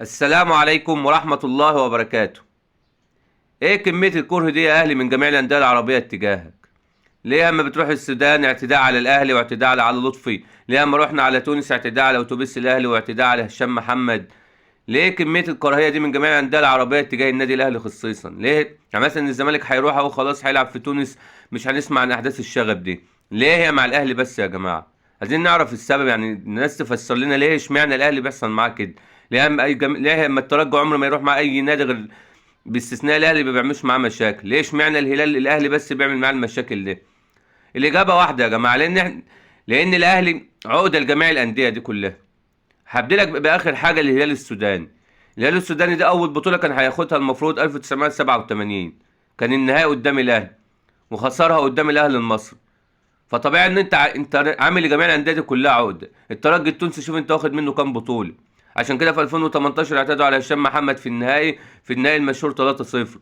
السلام عليكم ورحمة الله وبركاته. ايه كمية الكره دي يا اهلي من جميع الاندية العربية اتجاهك؟ ليه اما بتروح السودان اعتداء على الاهلي واعتداء على علي لطفي؟ ليه اما رحنا على تونس اعتداء على اتوبيس الاهلي واعتداء على هشام محمد؟ ليه كمية الكراهية دي من جميع الاندية العربية اتجاه النادي الاهلي خصيصا؟ ليه يعني مثلا الزمالك هيروح اهو خلاص هيلعب في تونس، مش هنسمع عن احداث الشغب دي؟ ليه هي مع الاهلي بس يا جماعة؟ عايزين نعرف السبب، يعني الناس تفسر لنا ليه اشمعنى الاهلي بيحصل معاه كده؟ ليه اما الترجي عمره ما يروح مع اي نادي غير باستثناء الاهلي ما بيعملوش معاه مشاكل؟ ليش معنى الهلال الاهلي بس بيعمل معاه المشاكل دي؟ الاجابه واحده يا جماعه، لان الاهلي عقده لجميع الانديه دي كلها. هبدلك باخر حاجه الهلال السوداني. الهلال السوداني ده اول بطوله كان هياخدها المفروض 1987، كان النهائي قدام الاهلي وخسرها قدام الاهلي المصري. فطبيعي ان انت عامل لجميع الانديه دي كلها عقده. الترجي التونسي شوف انت واخد منه كام بطوله. عشان كده في 2018 اعتدوا على هشام محمد في النهائي المشهور 3-0.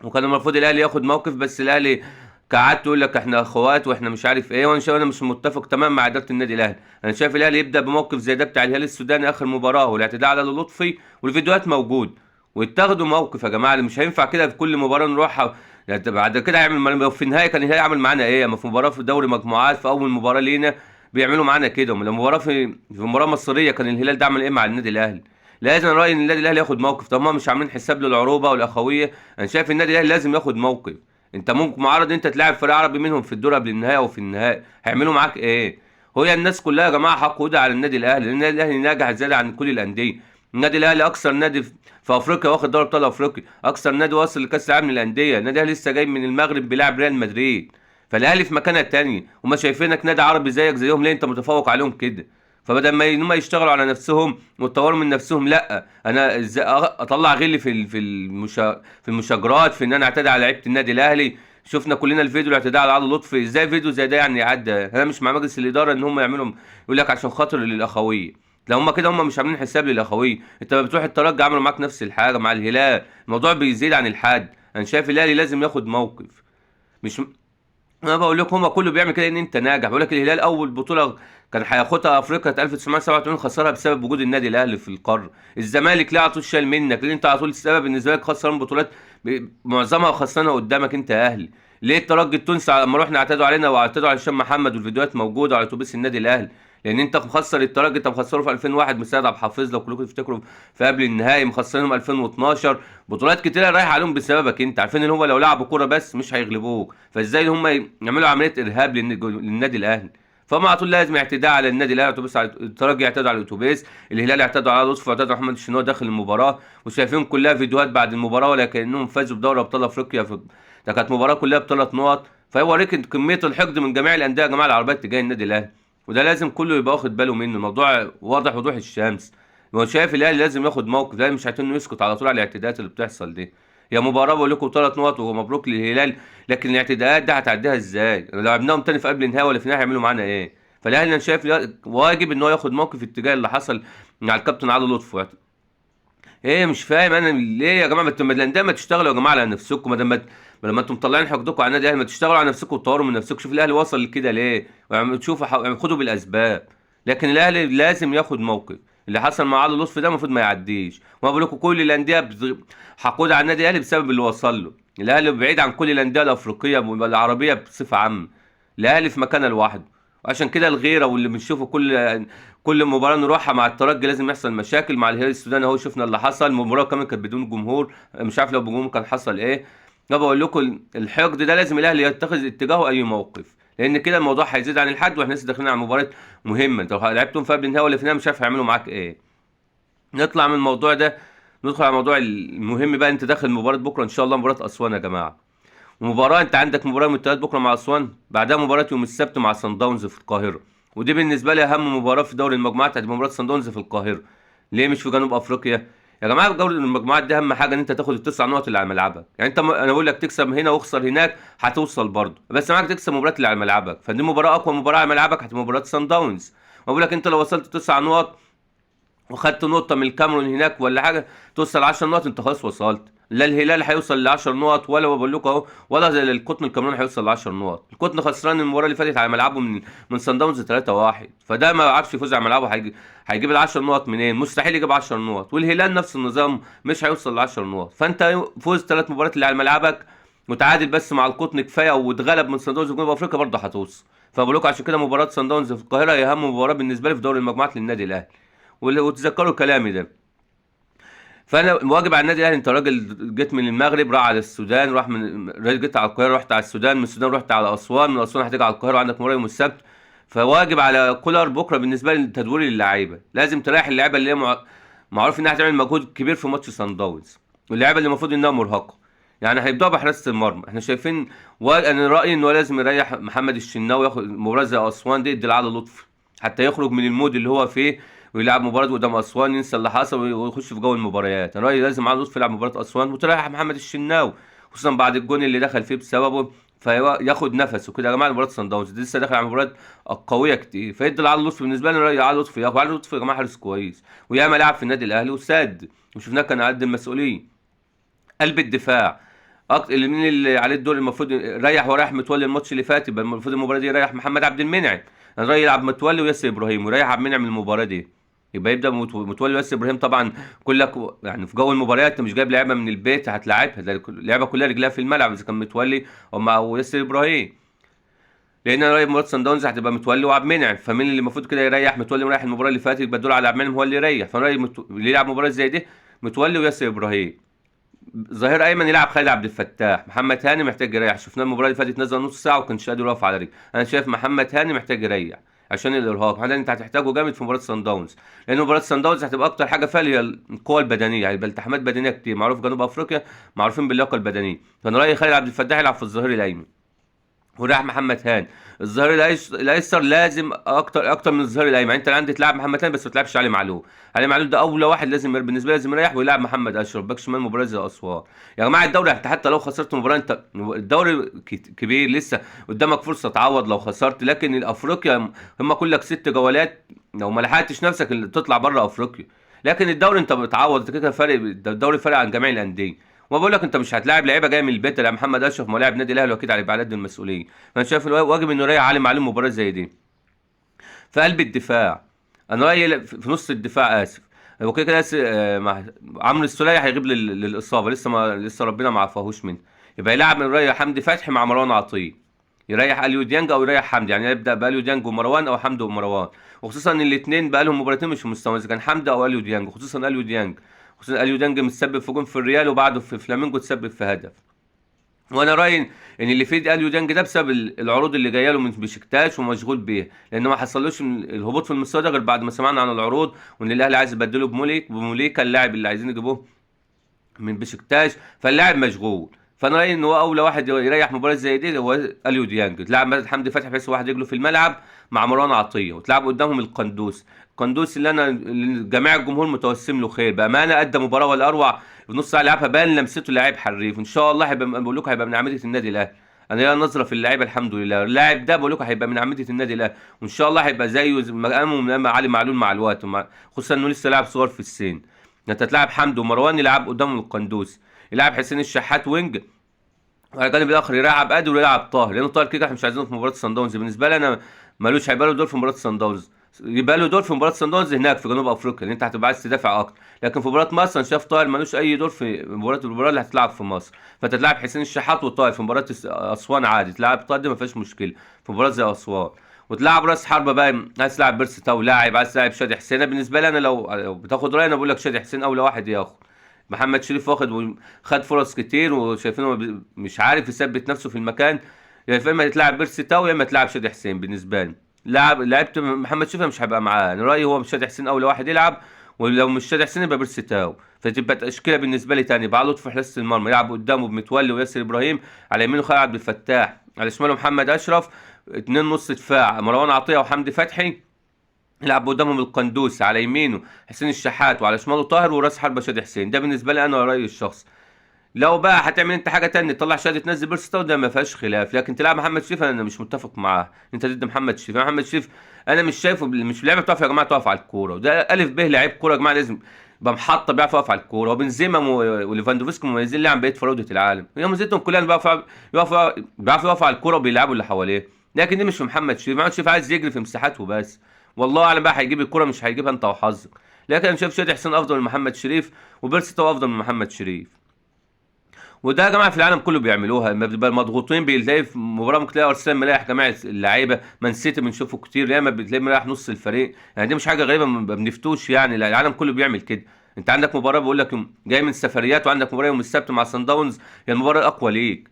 وكان المفروض الاهلي ياخد موقف، بس الاهلي قعدت تقول لك احنا اخوات واحنا مش عارف ايه، وانا شايف انا مش متفق تمام مع اداره النادي الاهلي. انا شايف الاهلي يبدا بموقف زي ده بتاع الهلال السوداني اخر مباراه والاعتداء على لطفي، والفيديوهات موجود، ويتاخدوا موقف يا جماعه. مش هينفع كده في كل مباراه نروحها. يعني بعد كده هيعمل في النهايه، كان الهلال يعمل معانا ايه؟ اما في مباراه في دوري مجموعات في اول مباراه لينا بيعملوا معانا كده، لما مباراه في مباراه مصريه كان الهلال ده عمل ايه مع النادي الاهلي؟ لازم رايي ان النادي الاهلي ياخد موقف. طب ما مش عاملين حساب للعروبه والاخويه، انا شايف النادي الاهلي لازم ياخد موقف. انت ممكن معرض انت تلاعب فريق عربي منهم في الدور قبل النهائي وفي النهائي، هيعملوا معاك ايه؟ هي الناس كلها يا جماعه حقودة على النادي الاهلي، لان النادي الاهلي ناجح زياده عن كل الانديه. النادي الاهلي اكثر نادي في افريقيا واخد دوري ابطال افريقيا، اكثر نادي واصل لكاس العالم للانديه. النادي الاهلي لسه جاي من المغرب بيلعب ريال مدريد. فالاهلي في مكانه تانية، وما شايفينك نادي عربي زيك زيهم، ليه انت متفوق عليهم كده؟ فبدل ما هم يشتغلوا على نفسهم ويطوروا من نفسهم، لا انا ازاي اطلع غلي في المشاجرات، في ان انا اعتدي على لعيبه النادي الاهلي. شفنا كلنا الفيديو الاعتداء على علي لطفي، ازاي فيديو زي ده يعني يعدى؟ انا مش مع مجلس الاداره ان هم يعملوا، يقول لك عشان خاطر الاخويه. لو هم كده هم مش عاملين حساب للاخويه. انت لما بتروح الترجي عملوا معاك نفس الحاجه مع الهلال، الموضوع بيزيد عن الحد. انا شايف الاهلي لازم ياخد موقف. مش انا بقول لك هما كله بيعمل كده ان انت ناجح. بقول لك الهلال اول بطوله كان هياخدها افريقيا 1987 خسرها بسبب وجود النادي الاهلي في القاره. الزمالك ليه على طول شال منك؟ ليه انت على طول السبب ان الزمالك خسران بطولات معظمها خسرانها قدامك انت يا اهلي؟ ليه الترجي التونسي لما رحنا اعتدوا علينا واعتدوا على هشام محمد والفيديوهات موجوده على اتوبيس النادي الاهلي؟ لان انت مخسر الترجي، انت مخسره في 2001 مساعد عبد الحفيظ لو كلكم تفتكروا، في قبل النهائي مخسرينهم 2012. بطولات كتيره رايحه عليهم بسببك انت، عارفين ان هم لو لعبوا كوره بس مش هيغلبوك، فازاي هم يعملوا عمليه ارهاب للنادي الاهلي؟ فهم على طول لازم اعتداء على النادي الاهلي. اتوبيس على الترجي يعتدوا على الاتوبيس، الهلال يعتدوا على لطفي واعتدوا على محمد الشناوي داخل المباراه، وشايفين كلها فيديوهات بعد المباراه ولا كانهم فازوا بدوري ابطال افريقيا ده كانت مباراه كلها بثلاث نقط. فيوريك كميه الحقد من جميع الانديه يا جماعه العربيه تجاه النادي الاهلي، وده لازم كله يبقى واخد باله منه. الموضوع واضح وضوح الشمس. هو شايف الاهلي لازم ياخد موقف، ده مش هيتم يسكت على طول على الاعتداءات اللي بتحصل دي. هي مباراه بقول لكم ثلاث نقط ومبروك للهلال، لكن الاعتداءات دي هتعديها ازاي؟ لو لعبناهم تاني في قبل النهائي ولا في النهائي هيعملوا معانا ايه؟ فالاهلي انا شايف واجب ان هو ياخد موقف اتجاه اللي حصل مع الكابتن علي لطفي. ايه مش فاهم انا ليه يا جماعه؟ ما الانديه ما تشتغلوا يا جماعه على نفسكم، ما لما انتم مطلعين حقدكم على النادي الاهلي ما تشتغلوا على نفسكم وتطوروا من نفسكم. شوف الاهلي وصل لكده ليه، تشوفوا يعني خدوا بالاسباب. لكن الاهلي لازم ياخد موقف. اللي حصل مع علي لطفي ده المفروض ما يعديش. وما بقول لكم كل الانديه حقود على النادي الاهلي بسبب اللي وصل له. الاهلي بعيد عن كل الانديه الافريقيه والعربيه بصفه عامه. الاهلي في مكانه لوحده. وعشان كده الغيره واللي بنشوفه كل مباراه نروحها مع الترجي لازم يحصل مشاكل. مع الهلال السوداني اهو شفنا اللي حصل، المباراه كمان كانت بدون جمهور، مش عارف لو بجمهور كان حصل ايه. انا بقول لكم الحقد ده لازم الاهلي يتخذ اتجاهه اي موقف، لان كده الموضوع هيزيد عن الحد واحنا لسه داخلين على مباراه مهمه. انت لو لعبتهم في قبل النهائي ولا في النهائي مش عارف هيعملوا معاك ايه. نطلع من الموضوع ده، ندخل على الموضوع المهم بقى. انت داخل مباراه بكره ان شاء الله، مباراه اسوان يا جماعه. ومباراة انت عندك مباراة يوم الثلاث بكرة مع اسوان، بعدها مباراة يوم السبت مع صن داونز في القاهرة. ودي بالنسبة لي اهم مباراة في دوري المجموعات، هتبقى مباراة صن داونز في القاهرة. ليه مش في جنوب افريقيا؟ يا جماعة في دوري المجموعات دي اهم حاجة ان انت تاخد التسع نقط اللي على ملعبك. يعني انت انا بقول لك تكسب هنا واخسر هناك هتوصل برضه، بس معاك تكسب المباريات اللي على ملعبك. فدي مباراة اقوى مباراة على ملعبك هتبقى مباراة صن داونز. وبقول لك انت لو وصلت تسع نقط وخدت نقطة من الكاميرون هناك ولا حاجة توصل 10 نقط، انت خلاص وصلت. لا الهلال هيوصل ل 10 نقط، ولا بقول لكم اهو، ولا زي القطن الكاميروني هيوصل ل 10 نقط. القطن خسران المباراه اللي فاتت على ملعبه من صن داونز 3-1، فده ما عرفش يفوز على ملعبه، هيجيب ال 10 نقط منين؟ مستحيل يجيب 10 نقط. والهلال نفس النظام، مش هيوصل ل 10 نقط. فانت فوز 3 مباريات اللي على ملعبك، متعادل بس مع القطن كفايه، واتغلب من صن داونز في جنوب افريقيا برضه هتوصل. فبقول لكم عشان كده مباراه صن داونز في القاهره هي اهم مباراه بالنسبه لي في دوري المجموعات للنادي الاهلي. وتذكروا كلامي ده. فانا واجب على النادي الاهلي، انت راجل جيت من المغرب راح على السودان، جيت على القاهره رحت على السودان، من السودان رحت على اسوان، من اسوان هتيجي على القاهره وعندك مباراه يوم السبت. فواجب على كولر بكره بالنسبه لي تدوير اللعيبه، لازم تريح اللعيبه اللي هي معروف انها هتعمل مجهود كبير في ماتش سان داونز، واللعيبه اللي المفروض انها مرهقه. يعني هيبداوا بحراسه المرمى، احنا شايفين انا رايي انه لازم يريح محمد الشناوي، ياخد مباراه زي اسوان دي يدي لعلي لطفي حتى يخرج من المود اللي هو فيه، ويلعب مباراه قدام اسوان ينسى اللي حصل ويخش في جو المباريات. انا رايي لازم علي لطفي يلعب مباراه اسوان وتريح محمد الشناوي، خصوصا بعد الجون اللي دخل فيه بسببه، فياخد نفسه كده. يا جماعه مباراه سان داونز دي لسه داخل على مباراه قويه كتير، فيدي لعلي لطفي. بالنسبه لي رايي علي لطفي ياخد، علي لطفي يا جماعه حارس كويس، وياما لعب في النادي الاهلي وساد وشفناه كان قد المسؤوليه. قلب الدفاع اللي مين اللي عليه الدور المفروض يريح، ورايح متولي الماتش اللي فات، يبقى المفروض المباراه دي يريح محمد عبد المنعم. انا رايي يلعب متولي وياسر ابراهيم، ويريح عبد المنعم المباراه دي، يبقى يبدا متولي وياسر ابراهيم. طبعا كلك يعني في جو المباريات انت مش جايب لعيبه من البيت هتلاعبها، ده اللعيبه كلها رجلها في الملعب اذا كان متولي او ياسر ابراهيم. لان انا رايي مباراه سان داونز هتبقى متولي وعبد المنعم، فمين اللي المفروض كده يريح؟ متولي مريح المباراه اللي فاتت، يبقى الدور على عبد المنعم هو اللي يريح. فانا رايي اللي يلعب مباراه زي دي متولي وياسر ابراهيم. ظهير ايمن يلعب خالد عبد الفتاح. محمد هاني محتاج يريح، شفناه المباراه اللي فاتت نزل نص ساعه وكانش قادر يقف على رجله. انا شايف محمد هاني محتاج يريح عشان الارهاق، هذا انت هتحتاجه جامد في مباراه سان داونز، لان مباراه سان داونز هتبقى اكتر حاجه فيها هي القوه البدنيه، يعني التحامات بدنيه كتير، معروف جنوب افريقيا معروفين باللياقه البدنيه. فانا رايي خالد عبد الفتاح يلعب في الظهير الايمن، وراح محمد هاني. الظهير الايسر لازم اكتر من الظهير الايمن. يعني انت عندك تلعب محمد هاني بس ما تلعبش علي معلول، علي معلول ده اول واحد لازم بالنسبه لي لازم يريح، ويلعب محمد اشرف باك شمال مباراه زي اسوان. يا جماعه الدوري حتى لو خسرت مباراه، انت الدوري كبير لسه قدامك فرصه تعوض لو خسرت، لكن الافريقيا هم كلك 6 جولات، لو ما لحقتش نفسك تطلع بره افريقيا. لكن الدوري انت بتعوض، انت كده فرق، الدوري فرق عن جميع الانديه. وما بقول لك انت مش هتلاعب لعيبه جايه من البيت، لا محمد اشرف ما لاعب نادي الاهلي واكيد هيبقى على قد المسؤوليه. فانا شايف واجب انه يريح علي معلول مباراه زي دي. في قلب الدفاع انا رايي في نص الدفاع اسف، هو كده كده عمرو السولية هيغيب للاصابه، لسه ربنا ما عفاهوش منه. يبقى يلعب من رايي حمدي فتحي مع مروان عطيه، يريح اليو ديانج او يريح حمدي، يعني يبدا باليو ديانج ومروان او حمدي ومروان. وخصوصا ان الاثنين بقى لهم مباراتين مش في مستوى، اذا كان حمدي او اليو ديانج، خصوصا اليو ديانج. خصوصا اليو ديانج متسبب في جون في الريال، وبعده في فلامينجو تسبب في هدف. وانا رايي ان اللي في اليو ديانج ده بسبب العروض اللي جايه له من بشكتاش ومشغول بيها، لان ما حصلوش الهبوط في المستوى ده غير بعد ما سمعنا عن العروض، وان الاهلي عايز يبدله بموليكا اللاعب اللي عايزين يجيبوه من بشكتاش، فاللاعب مشغول. فانا رايي ان هو اول واحد يريح مباراه زي دي هو اليو ديانج، تلعب مثلا حمدي فتحي بحيث واحد رجله في الملعب مع مروان عطيه، وتلعب قدامهم القندوس اللي جميع الجمهور متوسم له خير بامانه، ادى مباراه ولا اروع. في نص ساعه لعبها بان لمسته لاعب حريف، ان شاء الله هيبقى، بقول لكم هيبقى من اعمده النادي الاهلي. انا ليا نظره في اللعيبه الحمد لله، اللاعب ده بقول لكم هيبقى من اعمده النادي الاهلي، وان شاء الله هيبقى زيه مقامه من علي معلول مع الوقت، خصوصا انه لسه لاعب صغير في السن. انت تلعب حمدي ومروان يلعب قدامهم القندوس، يلعب حسين الشحات وينج، وعلى الجانب الاخر يلعب قادر ويلعب طاهر، لان طاهر كده احنا مش عايزينه في مباراه سان داونز. بالنسبه لي انا ملوش هيبقى له دور في مباراه سان داونز، يبقى له دور في مباراه سان داونز هناك في جنوب افريقيا، لان انت هتبقى عايز تدافع اكتر. لكن في مباراه مصر انا شايف طاهر ملوش اي دور في المباراه اللي هتلعب في مصر. فانت تلعب حسين الشحات وطاهر في مباراه اسوان عادي، تلعب طاهر دي ما فيهاش مشكله في مباراه زي اسوان. وتلعب راس حربه بقى، عايز تلعب بيرسي تاو لاعب، عايز تلعب شادي حسين. بالنسبه لي انا لو بتاخد رايي انا بقول لك شادي حسين اول واحد ياخد. محمد شريف خد فرص كتير وشايفينه مش عارف يثبت نفسه في المكان، يا اما تلعب بيرسي تاو يا اما تلعب شادي حسين. بالنسبه لي لعبت محمد شريف مش هيبقى معاه، انا رايي هو شادي حسين اول واحد يلعب، ولو مش شادي حسين يبقى بيرسي تاو. فتبقى تشكيله بالنسبه لي تاني بقى لطفي حراسه المرمى، يلعب قدامه بمتولي وياسر ابراهيم، على يمينه خالد عبد الفتاح، على شماله محمد اشرف، اتنين نص دفاع مروان عطيه وحمدي فتحي، يلعب قدامهم القندوس، على يمينه حسين الشحات وعلى شماله طاهر، وراس حربة شادي حسين. ده بالنسبه لي انا رايي الشخصي. لو بقى هتعمل انت حاجه تانية تطلع شادي تنزل بيرسي تاو، ده ما فيهاش خلاف، لكن تلعب محمد شريف انا مش متفق معاه. انت ضد محمد شريف، محمد شريف انا مش شايفه، مش لعيبه بتقف يا جماعه تقف على الكوره، وده الف ب لعيب كوره يا جماعه، لازم يبقى محطه بيعرف يقف على الكوره، وبنزيما وليفاندوفسكي مميزين ليه عن بقيه فراوده العالم، هي ميزتهم كلها بيعرفوا يقفوا على الكوره وبيلعبوا اللي حواليه. لكن دي مش في محمد شريف. محمد شريف عايز يجري في مساحات وبس، والله اعلم بقى هيجيب الكوره مش هيجيبها انت وحظك. لكن انا شايف شادي حسين افضل من محمد شريف، وبيرسي افضل من محمد شريف. وده يا جماعه في العالم كله بيعملوها، لما بيبقى مضغوطين بيلاقي في مباراه ممكن تلاقي ارسنال مريح جماعه اللعيبه، مان سيتي بنشوفه كتير ياما بتلاقي مريح نص الفريق. يعني دي مش حاجه غريبه ما بنفتوش يعني، لا، العالم كله بيعمل كده. انت عندك مباراه بقول لك جاي من السفريات، وعندك مباراه يوم السبت مع سان داونز، هي المباراه الاقوى ليك.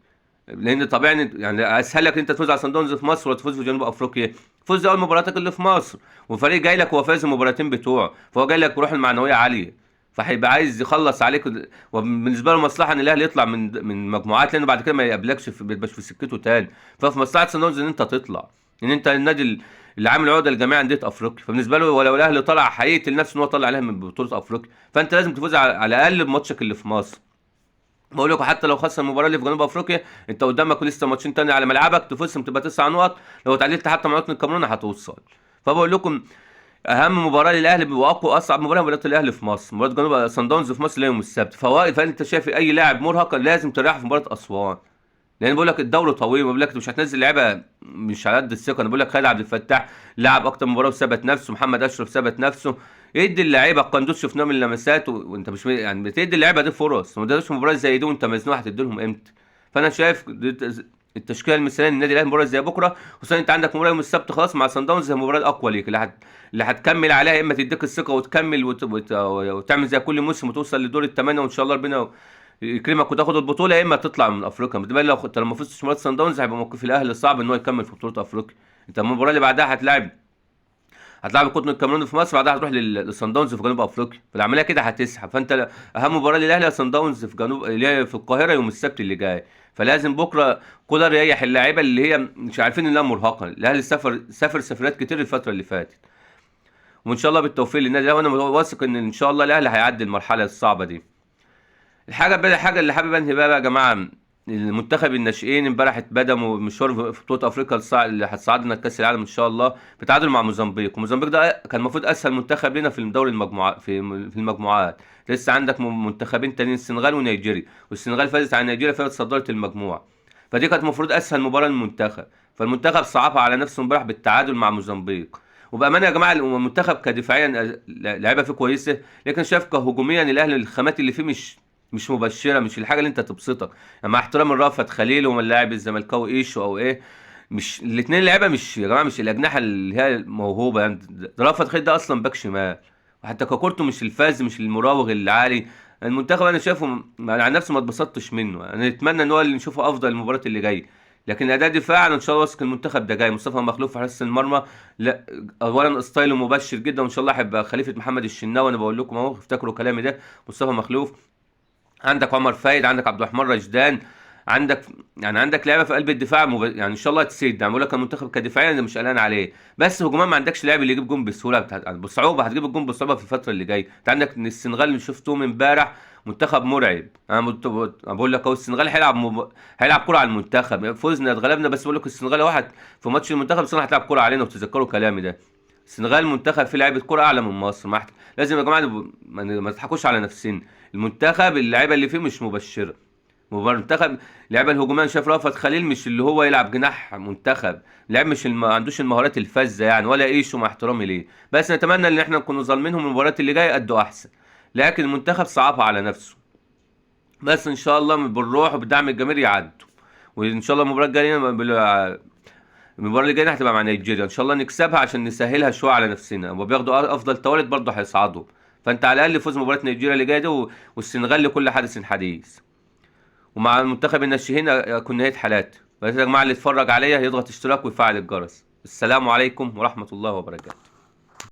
لان طبيعي يعني اسهل لك انت تفوز على سان داونز في مصر ولا تفوز في جنوب افريقيا. فوز اول مباراتك اللي في مصر، وفريق جاي لك هو فاز المباراتين بتوعه، فهو جاي لك بروح المعنويه عاليه، فهيبقى عايز يخلص عليك. وبالنسبه له مصلحه ان الاهلي يطلع من مجموعات، لانه بعد كده ما يقابلكش ما يبقاش في سكته تاني. ففي مصلحه سان داونز ان انت تطلع، ان انت النادي اللي عامل عقده لجميع انديه افريقيا. فبالنسبه له ولو الاهلي طلع هيقتل نفسه ان هو طلع عليها من بطوله افريقيا، فانت لازم تفوز على الاقل بماتشك اللي في مصر. بقول لكم حتى لو خسر المباراه اللي في جنوب افريقيا، انت قدامك لسه ماتشين تاني على ملعبك، تفوزهم تبقى 9 نقط، لو اتعادلت حتى مع الكاميرون هتوصل. فبقول لكم اهم مباراه للاهلي واقوى اصعب مباراه الاهلي في مصر، مباراه جنوب سان داونز في مصر يوم السبت. فانت شايف اي لاعب مرهق لازم تريحه في مباراه اسوان، لان بقول لك الدوري طويل، بقول لك مش هتنزل لعيبه مش على قد الثقه. انا بقول لك خالد عبد الفتاح لعب اكتر مباراه وثبت نفسه، محمد اشرف ثبت نفسه. يدي اللعيبه القندوس شفناه من اللمسات وانت مش يعني بتدي اللعيبه دي فرص، وما تديش مباراه زي دي وانت مزنوق هتدي لهم امتى؟ فانا شايف التشكيله المثاليه للنادي الاهلي مباراه زي بكره، خصوصا انت عندك مباراه يوم السبت خلاص مع سان داونز، هي المباراه الاقوى ليك اللي هتكمل عليها، يا اما تديك الثقه وتكمل وتعمل زي كل موسم وتوصل لدور الثمانيه وان شاء الله ربنا يكرمك وتاخد البطوله، يا اما تطلع من افريقيا. بالتالي لو ما فزتش مباراه سان داونز هيبقى موقف الاهلي صعب ان هو يكمل في بطوله افريقيا. انت المباراه اللي بعدها هتلاعب القطن الكاميروني في مصر، بعدها هتروح للصن داونز في جنوب افريقيا، فالعمليه كده هتسحب. فانت اهم مباراه للاهلي هي صن داونز في جنوب اللي هي في القاهره يوم السبت اللي جاي. فلازم بكره كولر يريح اللعيبه اللي هي مش عارفين انها مرهقه. الاهلي سافر سفرات كتير الفتره اللي فاتت، وان شاء الله بالتوفيق للنادي الاهلي، وانا واثق ان شاء الله الاهلي هيعدي المرحله الصعبه دي. الحاجه اللي حابب انهي بقى يا جماعه، المنتخب الناشئين امبارح اتبدأوا مشوار في بطوله افريقيا اللي هتصعدنا لكاس العالم ان شاء الله بتعادل مع موزمبيق. وموزمبيق ده كان المفروض اسهل منتخب لنا في دوري المجموعات في المجموعات. لسه عندك منتخبين تانيين السنغال ونيجيريا، والسنغال فازت على نيجيريا فتصدرت المجموعه، فدي كانت المفروض اسهل مباراه للمنتخب. فالمنتخب صعبها على نفسه امبارح بالتعادل مع موزمبيق. وبامانه يا جماعه المنتخب كدفاعيا لعيبه فيه كويسه، لكن شايف كهجوميا الاهلي الخامات اللي فيه مش مبشره، مش الحاجه اللي انت تبسطك. يعني مع احترام رأفت خليل ومن لاعب الزملكاوي ايشو او ايه، مش الاثنين لعيبه مش يا جماعه مش الاجنحه اللي هي الموهوبه. يعني ده رأفت خليل ده اصلا باك شمال، وحتى ككورته مش الفاز مش المراوغ العالي. المنتخب انا شايفه عن نفسه ما اتبسطتش منه، انا اتمنى ان هو اللي نشوفه افضل المباراه اللي جايه. لكن اداء دفاع ان شاء الله واثق المنتخب ده جاي. مصطفى مخلوف في حراسه المرمى، لا اولا ستايله مبشر جدا، وان شاء الله هيبقى خليفه محمد الشناوي. انا بقول لكم اهو افتكروا كلامي ده. مصطفى مخلوف، عندك عمر فايد، عندك عبد الرحمن رشدان، عندك لعيبه في قلب الدفاع يعني ان شاء الله تسيد. يعني بقول لك المنتخب كدفاعيا انا مش قلقان عليه، بس هجوميا ما عندكش لاعب اللي يجيب جون بالسهوله بالصعوبه. هتجيب الجون بالصعوبه في الفتره اللي جايه. انت عندك السنغال اللي شفتوه امبارح منتخب مرعب. بقول لك اهو السنغال هيلعب كوره على المنتخب. فوزنا اتغلبنا، بس بقول لك السنغال واحد في ماتش المنتخب السنغال هتلعب كوره علينا، وتتذكروا كلامي ده. السنغال منتخب فيه لعيبه كوره اعلى من مصر. لازم يا جماعه ما تضحكوش على نفسنا. المنتخب اللعيبه اللي فيه مش مبشره. منتخب اللعيبه الهجوميه شاف رأفت خليل مش اللي هو يلعب جناح منتخب، لاعب مش ما عندوش المهارات الفذه يعني، ولا ايشه مع احترامي ليه. بس نتمنى ان احنا نكون ظالمينهم المباريات اللي جايه قدوا احسن. لكن المنتخب صعبها على نفسه، بس ان شاء الله بالروح وبدعم الجماهير يعدوا. وان شاء الله المباراه الجايه المباراه اللي جايه هتبقى مع نيجيريا، ان شاء الله نكسبها عشان نسهلها شويه على نفسنا، وبياخدوا افضل توالد برضه هيصعدوا. فانت على الاقل فوز مباراه نيجيريا اللي جايه دي، والسنغال لكل حدث حديث. ومع المنتخب الناشئين اكون نهايه حالاتي. بس يا جماعه اللي اتفرج عليا يضغط اشتراك ويفعل الجرس. السلام عليكم ورحمه الله وبركاته.